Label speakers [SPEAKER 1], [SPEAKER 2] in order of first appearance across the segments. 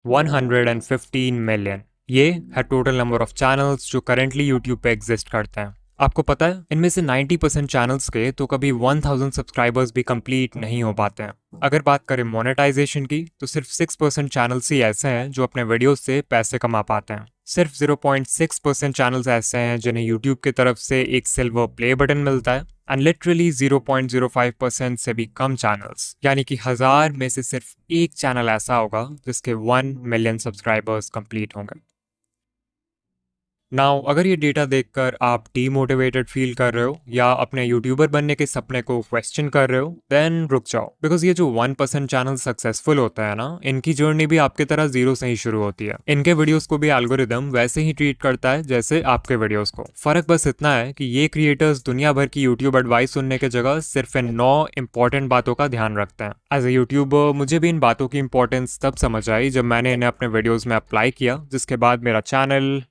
[SPEAKER 1] 115 million. ये है total number of channels जो करेंटली यूट्यूब पे एग्जिस्ट करते हैं। आपको पता है इनमें से 90% चैनल्स के तो कभी 1000 सब्सक्राइबर्स भी कंप्लीट नहीं हो पाते हैं। अगर बात करें मोनेटाइजेशन की तो सिर्फ 6% चैनल्स ही ऐसे हैं जो अपने वीडियोस से पैसे कमा पाते हैं। सिर्फ 0.6% चैनल्स ऐसे हैं जिन्हें यूट्यूब की तरफ से एक सिल्वर प्ले बटन मिलता है एंड लिटरली 0.05% से भी कम चैनल्स, यानी कि 1000 में से सिर्फ एक चैनल ऐसा होगा जिसके 1 मिलियन सब्सक्राइबर्स कंप्लीट होंगे। नाउ अगर ये डेटा देखकर आप डीमोटिवेटेड फील कर रहे हो या अपने यूट्यूबर बनने के सपने को क्वेश्चन कर रहे हो, देन रुक जाओ, बिकॉज ये जो 1% चैनल सक्सेसफुल होता है ना, इनकी जर्नी भी आपकी तरह जीरो से ही शुरू होती है। इनके वीडियोस को भी एल्गोरिदम वैसे ही ट्रीट करता है जैसे आपके वीडियोस को। फर्क बस इतना है कि ये क्रिएटर्स दुनिया भर की यूट्यूब एडवाइस सुनने की जगह सिर्फ इन 9 इंपॉर्टेंट बातों का ध्यान रखते हैं। एज ए यूट्यूबर मुझे भी इन बातों की इंपॉर्टेंस तब समझ आई जब मैंने इन्हें अपने वीडियोज में अप्लाई किया, जिसके बाद मेरा चैनल।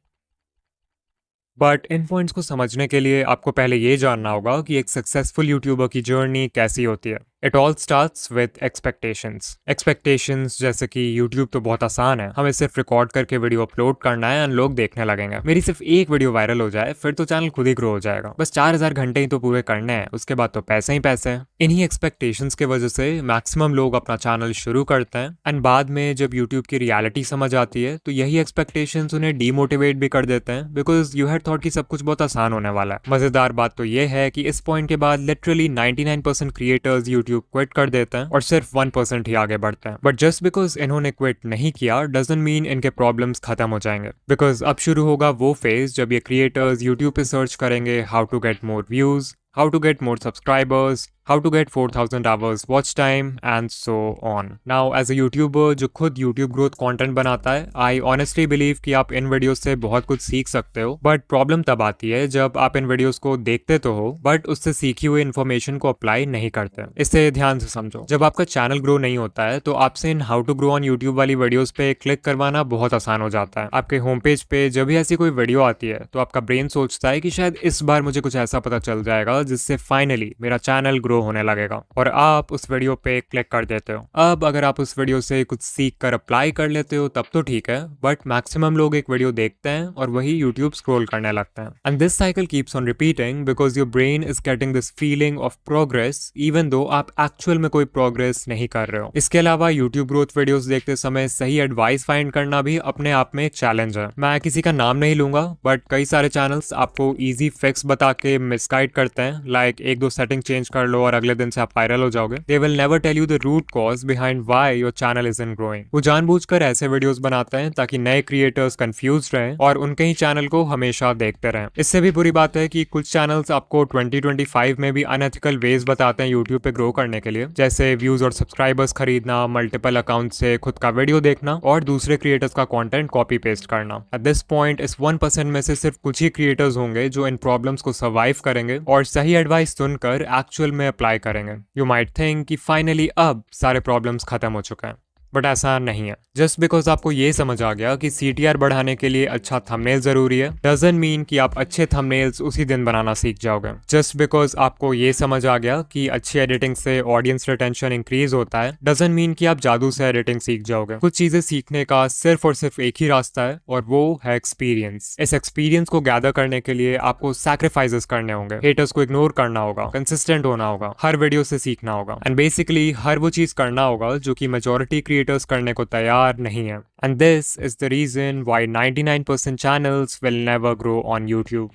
[SPEAKER 1] बट इन पॉइंट्स को समझने के लिए आपको पहले ये जानना होगा कि एक सक्सेसफुल यूट्यूबर की जर्नी कैसी होती है। It all starts with expectations. Expectations जैसे कि यूट्यूब तो बहुत आसान है, हमें सिर्फ रिकॉर्ड करके वीडियो अपलोड करना है एंड लोग देखने लगेंगे। मेरी सिर्फ एक वीडियो वायरल हो जाए फिर तो चैनल खुद ही ग्रो हो जाएगा। बस 4000 घंटे ही तो पूरे करने हैं, उसके बाद तो पैसे ही पैसे हैं। इन्हीं एक्सपेक्टेशंस के वजह से मैक्सिमम लोग अपना चैनल शुरू करते हैं एंड बाद में जब यूट्यूब की रियलिटी समझ आती है तो यही एक्सपेक्टेशंस उन्हें डीमोटिवेट भी कर देते हैं, बिकॉज यू हैड थॉट कि सब कुछ बहुत आसान होने वाला है। मजेदार बात तो ये है कि इस पॉइंट के बाद लिटरली 99% क्रिएटर्स यूट्यूब क्विट कर देते हैं और सिर्फ 1% ही आगे बढ़ते हैं। बट जस्ट बिकॉज इन्होंने क्विट नहीं किया डजंट मीन इनके प्रॉब्लम्स खत्म हो जाएंगे, बिकॉज अब शुरू होगा वो फेज जब ये क्रिएटर्स यूट्यूब पे सर्च करेंगे how to get more views, how to get more subscribers, how to get 4000 hours watch time and so on. Now as a YouTuber जो खुद YouTube growth content बनाता है, I honestly believe कि आप इन videos से बहुत कुछ सीख सकते हो, बट प्रॉब्लम तब आती है जब आप इन वीडियोस को देखते तो हो बट उससे सीखी हुई इन्फॉर्मेशन को अप्लाई नहीं करते। इसे ध्यान से समझो, जब आपका चैनल ग्रो नहीं होता है तो आपसे इन how to grow on YouTube वाली वीडियोस पे क्लिक करवाना बहुत आसान हो जाता है। आपके होम पेज पे जब भी ऐसी कोई वीडियो आती है तो आपका ब्रेन सोचता है कि शायद इस बार मुझे कुछ ऐसा पता चल जाएगा जिससे फाइनली मेरा चैनल ग्रो होने लगेगा, और आप उस वीडियो पे क्लिक कर देते हो। अब अगर आप उस वीडियो से कुछ सीख कर अप्लाई कर लेते हो तब तो ठीक है, बट मैक्सिमम लोग एक वीडियो देखते हैं और वही यूट्यूब स्क्रॉल करने लगते हैं and this cycle keeps on repeating because your brain is getting this feeling of progress even though आप एक्चुअल में कोई प्रोग्रेस नहीं कर रहे हो। इसके अलावा यूट्यूब ग्रोथ वीडियोस देखते समय सही एडवाइस फाइंड करना भी अपने आप में एक चैलेंज है। मैं किसी का नाम नहीं लूंगा बट कई सारे चैनल्स आपको इजी फिक्स बता के मिसगाइड करते हैं, लाइक एक दो सेटिंग चेंज कर लो और अगले दिन से आप वायरल हो जाओगे। They will never tell you the root cause behind why your channel isn't growing. वो जानबूझकर ऐसे वीडियोस बनाते हैं ताकि नए क्रिएटर्स कंफ्यूज रहें और उनके ही चैनल को हमेशा देखते रहें। इससे भी बुरी बात है कि कुछ चैनल्स आपको 2025 में भी अनएथिकल वेज बताते हैं यूट्यूब पे ग्रो करने के लिए, जैसे व्यूज और सब्सक्राइबर्स खरीदना, मल्टीपल अकाउंट से खुद का वीडियो देखना और दूसरे क्रिएटर्स का कंटेंट कॉपी पेस्ट करना। एट दिस पॉइंट इस 1% में से सिर्फ कुछ ही क्रिएटर्स होंगे जो इन प्रॉब्लम्स को सर्वाइव करेंगे और सही एडवाइस सुनकर एक्चुअल में अप्लाई करेंगे। यू माइट थिंक कि फाइनली अब सारे प्रॉब्लम्स खत्म हो चुके हैं, बट ऐसा नहीं है। जस्ट बिकॉज आपको ये समझ आ गया कि CTR बढ़ाने के लिए अच्छा थंबनेल जरूरी है डजंट मीन कि आप अच्छे थंबनेल्स उसी दिन बनाना सीख जाओगे। जस्ट बिकॉज आपको ये समझ आ गया कि अच्छी एडिटिंग से ऑडियंस रिटेंशन इंक्रीज होता है डजंट मीन कि आप जादू से एडिटिंग सीख जाओगे। कुछ चीजें सीखने का सिर्फ और सिर्फ एक ही रास्ता है और वो है एक्सपीरियंस। इस एक्सपीरियंस को गैदर करने के लिए आपको सैक्रिफाइसेस करने होंगे, हेटर्स को इग्नोर करना होगा, कंसिस्टेंट होना होगा, हर वीडियो से सीखना होगा एंड बेसिकली हर वो चीज करना होगा जो कि मेजॉरिटी क्रिएटर्स करने को तैयार नहीं है। And this is the reason why 99% channels will never grow on YouTube.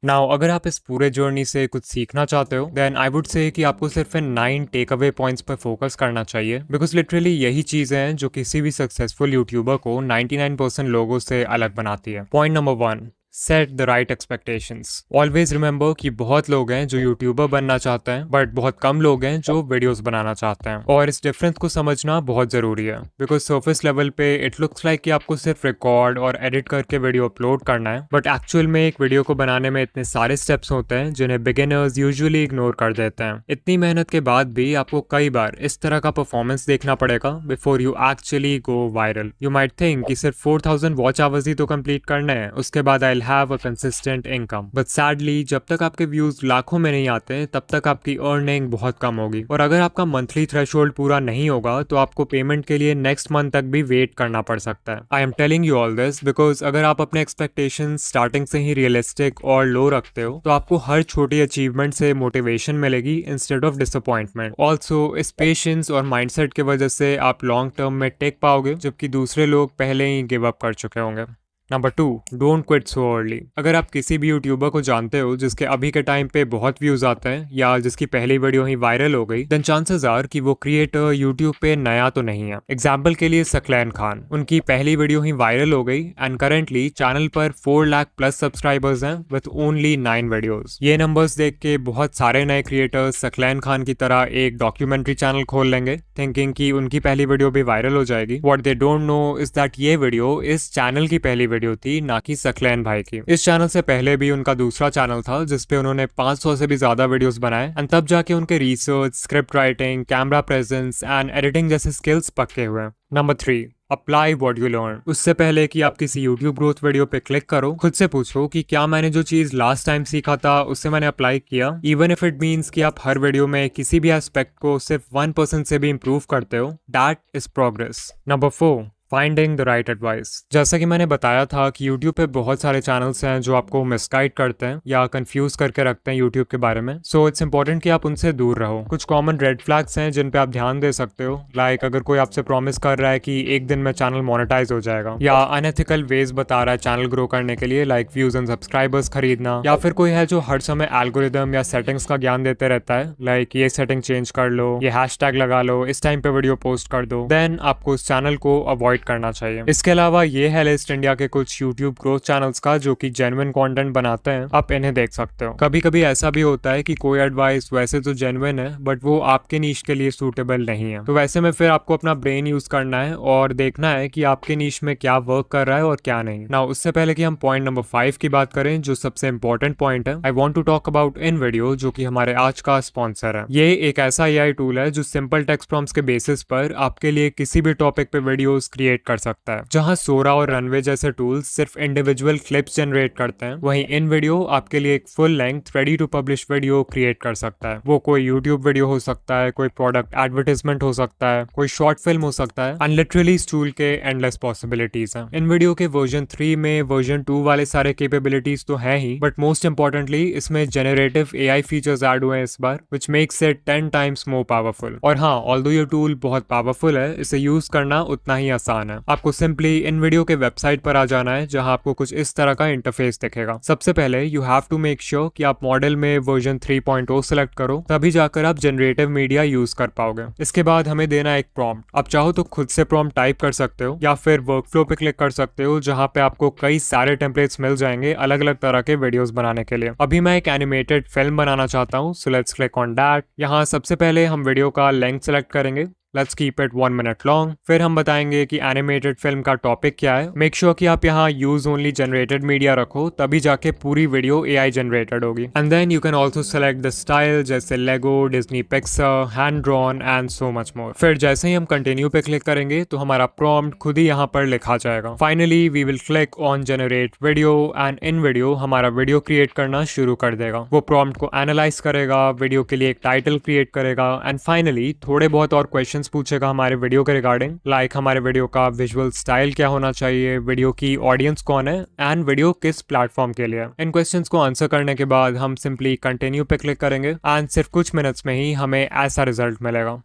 [SPEAKER 1] Now अगर आप इस पूरे जर्नी से कुछ सीखना चाहते हो देन आई वुड से कि आपको सिर्फ इन 9 टेक अवे पॉइंट्स पर फोकस करना चाहिए, बिकॉज लिटरली यही चीजें हैं जो किसी भी सक्सेसफुल यूट्यूबर को 99% लोगों से अलग बनाती है। Point number 1, set the right expectations. Always remember कि बहुत लोग हैं जो यूट्यूबर बनना चाहते हैं बट बहुत कम लोग हैं जो वीडियोस बनाना चाहते हैं, और इस डिफरेंस को समझना बहुत जरूरी है। बिकॉज सर्फेस लेवल पे इट लुक्स लाइक कि आपको सिर्फ रिकॉर्ड और एडिट करके वीडियो अपलोड करना है, बट एक्चुअल में एक वीडियो को बनाने में इतने सारे स्टेप्स होते हैं जिन्हें बिगिनर्स यूजुअली इग्नोर कर देते हैं। इतनी मेहनत के बाद भी आपको कई बार इस तरह का परफॉर्मेंस देखना पड़ेगा before you actually go viral. You might think कि सिर्फ 4000 वॉच आवर्स ही तो कंप्लीट करने हैं, उसके बाद I will have a consistent income. But sadly जब तक आपके व्यूज लाखों में नहीं आते तब तक आपकी अर्निंग बहुत कम होगी, और अगर आपका मंथली थ्रेशोल्ड पूरा नहीं होगा तो आपको पेमेंट के लिए नेक्स्ट मंथ तक भी वेट करना पड़ सकता है। I am telling you all this because अगर आप अपने एक्सपेक्टेशन स्टार्टिंग से ही रियलिस्टिक और लो रखते हो तो आपको हर छोटी अचीवमेंट से मोटिवेशन मिलेगी इंस्टेड ऑफ डिसअपॉइंटमेंट। ऑल्सो इस पेशेंस और माइंडसेट की वजह से आप लॉन्ग टर्म में टेक पाओगे, जबकि दूसरे लोग पहले ही गिव अप कर चुके होंगे। Number 2, don't quit so early. अगर आप किसी भी यूट्यूबर को जानते हो जिसके अभी के टाइम पे बहुत व्यूज आते हैं या जिसकी पहली वीडियो ही वायरल हो गई, देन चांसेस आर कि वो क्रिएटर यूट्यूब पे नया तो नहीं है। एग्जाम्पल के लिए सकलैन खान, उनकी पहली वीडियो ही वायरल हो गई एंड करेंटली चैनल पर 4 लाख प्लस सब्सक्राइबर्स हैं विद ओनली 9 वीडियोस। ये नंबर्स देख के बहुत सारे नए क्रिएटर्स सकलैन खान की तरह एक डॉक्यूमेंट्री चैनल खोल लेंगे थिंकिंग कि उनकी पहली वीडियो भी वायरल हो जाएगी। What they don't know is that ये वीडियो इस चैनल की पहली वीडियो थी, ना कि सकलैन भाई की। इस चैनल से पहले भी उनका दूसरा चैनल था जिसपे उन्होंने 500 से भी ज्यादा वीडियोस बनाए एंड तब जाके उनके research, script writing, camera presence and editing जैसे स्किल्स पक्के हुए। Number 3, apply what you learn. उससे पहले कि आप किसी यूट्यूब ग्रोथ वीडियो पे क्लिक करो, खुद से पूछो कि क्या मैंने जो चीज लास्ट टाइम सीखा था उससे मैंने अप्लाई किया, इवन इफ इट मीन्स कि आप हर वीडियो में किसी भी एस्पेक्ट को सिर्फ 1% से भी इंप्रूव करते हो, that is progress. Number 4, finding the right advice. जैसा कि मैंने बताया था कि YouTube पे बहुत सारे चैनल्स हैं जो आपको मिसगाइड करते हैं या कंफ्यूज करके रखते हैं YouTube के बारे में, सो इट्स इंपॉर्टेंट कि आप उनसे दूर रहो। कुछ कॉमन रेड फ्लैग्स हैं जिन पे आप ध्यान दे सकते हो, लाइक अगर कोई आपसे प्रॉमिस कर रहा है कि एक दिन में चैनल मोनेटाइज हो जाएगा, या अनएथिकल वेज बता रहा है चैनल ग्रो करने के लिए, लाइक व्यूज एंड सब्सक्राइबर्स खरीदना, या फिर कोई है जो हर समय एल्गोरिदम या सेटिंग्स का ज्ञान देते रहता है, लाइक ये सेटिंग चेंज कर लो, ये हैशटैग लगा लो, इस टाइम पे वीडियो पोस्ट कर दो, देन आपको उस चैनल को अवॉइड करना चाहिए। इसके अलावा ये है लिस्ट इंडिया के कुछ यूट्यूब ग्रोथ चैनल्स का जो कि जेन्युइन कंटेंट बनाते हैं, आप इन्हें देख सकते हो। कभी कभी ऐसा भी होता है कि कोई एडवाइस वैसे तो जेन्युइन है बट वो आपके नीश के लिए सूटेबल नहीं है, तो वैसे में फिर आपको अपना ब्रेन यूज करना है और देखना है कि आपके नीश में क्या वर्क कर रहा है और क्या नहीं। ना उससे पहले कि हम पॉइंट नंबर 5 की बात करें जो सबसे इंपॉर्टेंट पॉइंट है, I want to talk about InVideo, जो कि हमारे आज का स्पॉन्सर है। ये एक ऐसा एआई टूल है जो सिंपल टेक्स्ट प्रॉम्प्ट्स के बेसिस पर आपके लिए किसी भी टॉपिक पे वीडियोस क्रिएट कर सकता है। जहां सोरा और रनवे जैसे टूल्स सिर्फ इंडिविजुअल क्लिप्स जनरेट करते हैं, वहीं इन वीडियो आपके लिए एक full length ready to publish video create कर सकता है। वो कोई यूट्यूब वीडियो हो सकता है, कोई प्रोडक्ट एडवर्टाइजमेंट हो सकता है, कोई शॉर्ट फिल्म हो सकता है, एंड लिटरली इस टूल के एंडलेस पॉसिबिलिटीज हैं। इन वीडियो के वर्जन 3 में वर्जन 2 वाले सारे कैपेबिलिटीज तो है ही, बट मोस्ट इंपॉर्टेंटली इसमें जनरेटिव एआई फीचर्स ऐड हुए हैं इस बार, which makes it 10 times more powerful. और हाँ, ऑल्दो ये टूल बहुत पावरफुल है, इसे यूज करना उतना ही आसान है। आपको सिंपली इन वीडियो के वेबसाइट पर आ जाना है जहां आपको कुछ इस तरह का इंटरफेस दिखेगा। सबसे पहले you have to make sure कि आप मॉडल में वर्जन 3.0 सेलेक्ट करो, तभी जाकर आप जनरेटिव मीडिया यूज कर पाओगे। इसके बाद हमें देना एक प्रॉम्प्ट। आप चाहो तो खुद से प्रॉम्प्ट टाइप कर सकते हो या फिर वर्कफ्लो पे क्लिक कर सकते हो जहां पे आपको कई सारे टेम्पलेट्स मिल जाएंगे अलग अलग तरह के वीडियोस बनाने के लिए। अभी मैं एक एनिमेटेड फिल्म बनाना चाहता हूँ, so let's click on that. यहाँ सबसे पहले हम वीडियो का लेंथ सेलेक्ट करेंगे, let's keep it 1 minute long. फिर हम बताएंगे कि एनिमेटेड फिल्म का टॉपिक क्या है। मेक श्योर कि आप यहाँ यूज ओनली जनरेटेड मीडिया रखो, तभी जाके पूरी वीडियो एआई जनरेटेड होगी। And then you can also select the style, जैसे Lego, Disney Pixar, hand drawn and so much more. फिर जैसे ही हम कंटिन्यू पे क्लिक करेंगे तो हमारा प्रॉम्प्ट खुद ही यहाँ पर लिखा जाएगा। Finally we will click on generate video and InVideo हमारा वीडियो क्रिएट करना शुरू कर देगा। वो प्रॉम्प्ट को एनालाइज करेगा, वीडियो के लिए एक टाइटल क्रिएट करेगा एंड फाइनली थोड़े बहुत और क्वेश्चन पूछेगा हमारे वीडियो के रिगार्डिंग, लाइक हमारे वीडियो का विजुअल स्टाइल क्या होना चाहिए, वीडियो की ऑडियंस कौन है एंड वीडियो किस प्लेटफॉर्म के लिए। इन क्वेश्चंस को आंसर करने के बाद हम सिंपली कंटिन्यू पे क्लिक करेंगे एंड सिर्फ कुछ मिनट्स में ही हमें ऐसा रिजल्ट मिलेगा।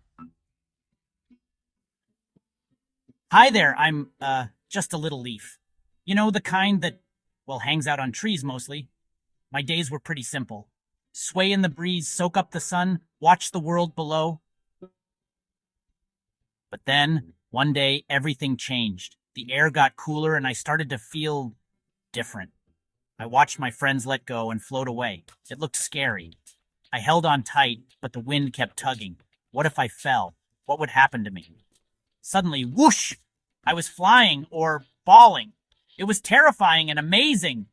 [SPEAKER 2] Hi there, I'm just a little leaf. You know, the kind that, well, hangs out on trees mostly. My days were pretty simple. Sway in the breeze, soak up the sun, watch the world below. But then, one day, everything changed. The air got cooler and I started to feel different. I watched my friends let go and float away. It looked scary. I held on tight, but the wind kept tugging. What if I fell? What would happen to me? Suddenly, whoosh! I was flying or falling. It was terrifying and amazing.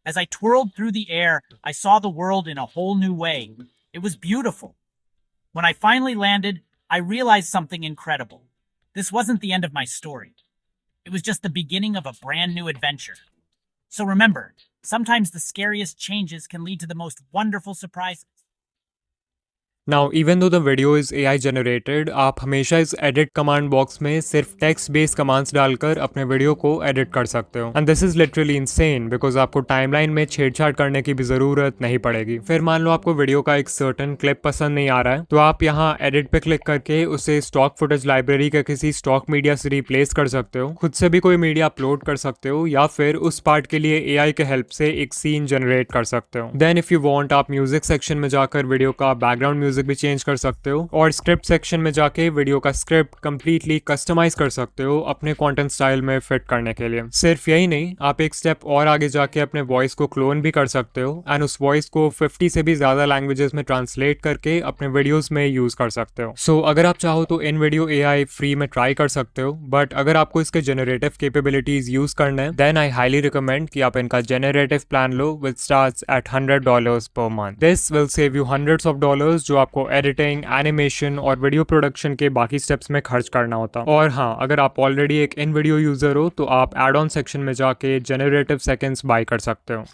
[SPEAKER 2] As I twirled through the air, I saw the world in a whole new way. It was beautiful. When I finally landed, I realized something incredible. This wasn't the end of my story. It was just the beginning of a brand new adventure. So remember, sometimes the scariest changes can lead to the most wonderful surprises.
[SPEAKER 1] Now even though the video is AI generated, आप हमेशा इस edit command box में सिर्फ text based commands डालकर अपने video को edit कर सकते हो। And this is literally insane because आपको टाइमलाइन में छेड़छाड़ करने की भी जरूरत नहीं पड़ेगी। फिर मान लो आपको वीडियो का एक सर्टन क्लिप पसंद नहीं आ रहा है, तो आप यहाँ एडिट पे क्लिक करके उसे स्टॉक फुटेज लाइब्रेरी के किसी स्टॉक मीडिया से रिप्लेस कर सकते हो, खुद से भी कोई मीडिया अपलोड कर सकते हो, या फिर उस पार्ट के लिए AI के हेल्प से एक सीन जनरेट कर सकते हो। देन इफ यू वांट, आप म्यूजिक सेक्शन में जाकर वीडियो का बैकग्राउंड म्यूजिक भी चेंज कर सकते हो, और स्क्रिप्ट सेक्शन में जाके वीडियो का स्क्रिप्ट कंप्लीटली कस्टमाइज कर सकते हो अपने कंटेंट स्टाइल में फिट करने के लिए। सिर्फ यही नहीं, आप एक स्टेप और आगे जाके अपने वॉइस को क्लोन भी कर सकते हो एंड उस वॉइस को 50 से भी ज्यादा लैंग्वेजेस में ट्रांसलेट करके अपने वीडियोस में यूज कर सकते हो। सो अगर आप चाहो तो इन वीडियो AI फ्री में ट्राई कर सकते हो, बट अगर आपको इसके जेनरेटिव कैपेबिलिटीज यूज करना है देन आई हाईली रिकमेंड कि आप इनका generative plan low with starts at $100 per month. This will save you hundreds of dollars जो आपको एडिटिंग, एनिमेशन और वीडियो प्रोडक्शन के बाकी स्टेप्स में खर्च करना होता। और हाँ, अगर आप ऑलरेडी एक इन वीडियो यूजर हो तो आप एड ऑन सेक्शन में जाके जेनरेटिव सेकेंड्स बाय कर सकते हो।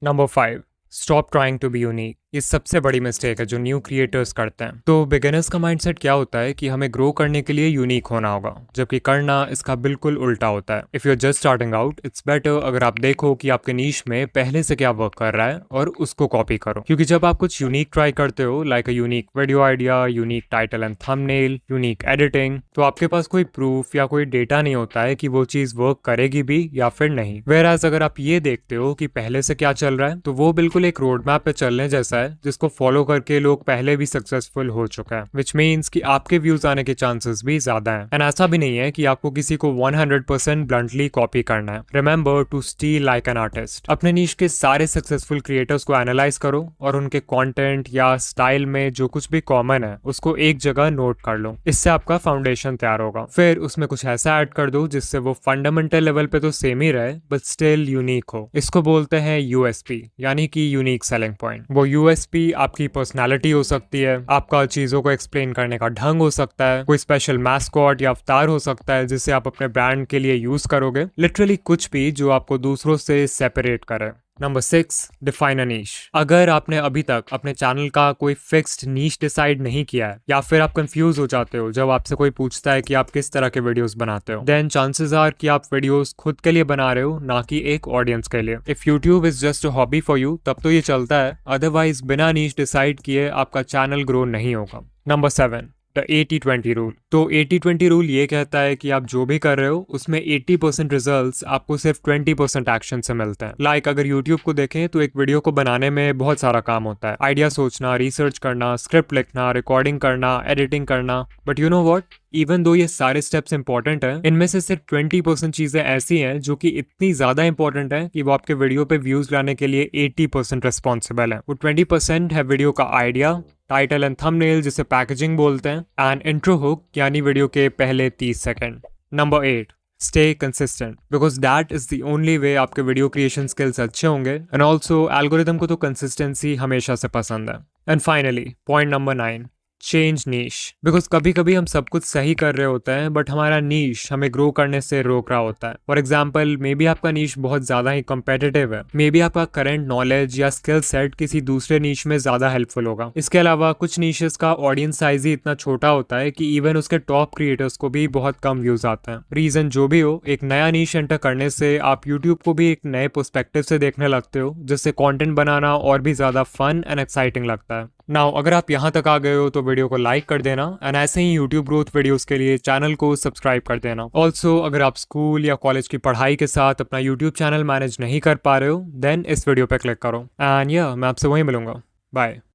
[SPEAKER 1] Number 5, stop trying to be unique. ये सबसे बड़ी मिस्टेक है जो न्यू क्रिएटर्स करते हैं। तो बिगिनर्स का माइंडसेट क्या होता है कि हमें ग्रो करने के लिए यूनिक होना होगा, जबकि करना इसका बिल्कुल उल्टा होता है। If you are just starting out, it's better अगर आप देखो कि आपके नीश में पहले से क्या वर्क कर रहा है और उसको कॉपी करो। क्योंकि जब आप कुछ यूनिक ट्राई करते हो, like a unique video idea, unique title and thumbnail, unique editing, तो आपके पास कोई प्रूफ या कोई डेटा नहीं होता है कि वो चीज वर्क करेगी भी या फिर नहीं। Whereas अगर आप ये देखते हो कि पहले से क्या चल रहा है, तो वो बिल्कुल एक रोड मैप पे चलने जैसा है जिसको फॉलो करके लोग पहले भी सक्सेसफुल हो चुका है, विच मीन्स कि आपके व्यूज आने के चांसेस भी ज्यादा हैं। एंड ऐसा भी नहीं है कि आपको किसी को 100% ब्लंटली कॉपी करना है। Remember to steal like an artist. अपने नीश के सारे सक्सेसफुल क्रिएटर्स को एनालाइज करो और उनके कंटेंट या स्टाइल में जो कुछ भी कॉमन है उसको एक जगह नोट कर लो। इससे आपका फाउंडेशन तैयार होगा। फिर उसमें कुछ ऐसा ऐड कर दो जिससे वो फंडामेंटल लेवल पे तो सेम ही रहे बट स्टिल यूनिक हो। इसको बोलते हैं USP, यानी कि यूनिक सेलिंग पॉइंट। वो USP आपकी पर्सनालिटी हो सकती है, आपका चीजों को एक्सप्लेन करने का ढंग हो सकता है, कोई स्पेशल मैस्कॉट या अवतार हो सकता है जिसे आप अपने ब्रांड के लिए यूज करोगे। लिटरली कुछ भी जो आपको दूसरों से सेपरेट करे। नंबर 6, डिफाइन अ नीश। अगर आपने अभी तक अपने चैनल का कोई फिक्स्ड नीश डिसाइड नहीं किया है, या फिर आप कंफ्यूज हो जाते हो जब आपसे कोई पूछता है कि आप किस तरह के वीडियोस बनाते हो, देन चांसेस आर कि आप वीडियोस खुद के लिए बना रहे हो, ना कि एक ऑडियंस के लिए। If YouTube is just a hobby for you, तब तो ये चलता है, अदरवाइज बिना नीश डिसाइड किए आपका चैनल ग्रो नहीं होगा। Number 7, the 80-20 rule. तो 80-20 रूल ये कहता है कि आप जो भी कर रहे हो उसमें 80% रिजल्ट्स आपको सिर्फ 20% एक्शन से मिलते हैं। लाइक अगर यूट्यूब को देखें तो एक वीडियो को बनाने में बहुत सारा काम होता है, आइडिया सोचना, रिसर्च करना, स्क्रिप्ट लिखना, रिकॉर्डिंग करना, एडिटिंग करना। But you know what, even though ये सारे स्टेप्स इंपॉर्टेंट हैं, इनमें से सिर्फ 20% चीजें ऐसी हैं जो कि इतनी ज्यादा इंपॉर्टेंट हैं कि वो आपके वीडियो पे व्यूज लाने के लिए 80% रिस्पॉन्सिबल है। वो 20% है वीडियो का आइडिया, टाइटल एंड थंबनेल जिसे पैकेजिंग बोलते हैं, एंड इंट्रो हुक यानी वीडियो के पहले 30 second. Number 8, stay consistent, because that is the only way आपके वीडियो क्रिएशन स्किल्स अच्छे होंगे। एंड ऑल्सो एल्गोरिदम को तो कंसिस्टेंसी हमेशा से पसंद है। And finally point number 9, change niche. Because कभी कभी हम सब कुछ सही कर रहे होते हैं बट हमारा नीश हमें ग्रो करने से रोक रहा होता है। फॉर एग्जाम्पल, मे बी आपका नीश बहुत ज्यादा ही कॉम्पिटिटिव है, मे बी आपका करंट नॉलेज या स्किल सेट किसी दूसरे नीश में ज्यादा हेल्पफुल होगा। इसके अलावा कुछ नीशेस का ऑडियंस साइज ही इतना छोटा होता है कि इवन उसके टॉप क्रिएटर्स को भी बहुत कम व्यूज आते हैं। रीजन जो भी हो, एक नया नीश एंटर करने से आप यूट्यूब को भी एक नए पर्सपेक्टिव से देखने लगते हो, जिससे कंटेंट बनाना और भी ज्यादा फन एंड एक्साइटिंग लगता है। नाउ अगर आप यहाँ तक आ गए हो तो वीडियो को लाइक कर देना, एंड ऐसे ही यूट्यूब ग्रोथ वीडियोस के लिए चैनल को सब्सक्राइब कर देना। ऑल्सो अगर आप स्कूल या कॉलेज की पढ़ाई के साथ अपना यूट्यूब चैनल मैनेज नहीं कर पा रहे हो, देन इस वीडियो पे क्लिक करो। एंड या मैं आपसे वहीं मिलूंगा। बाय।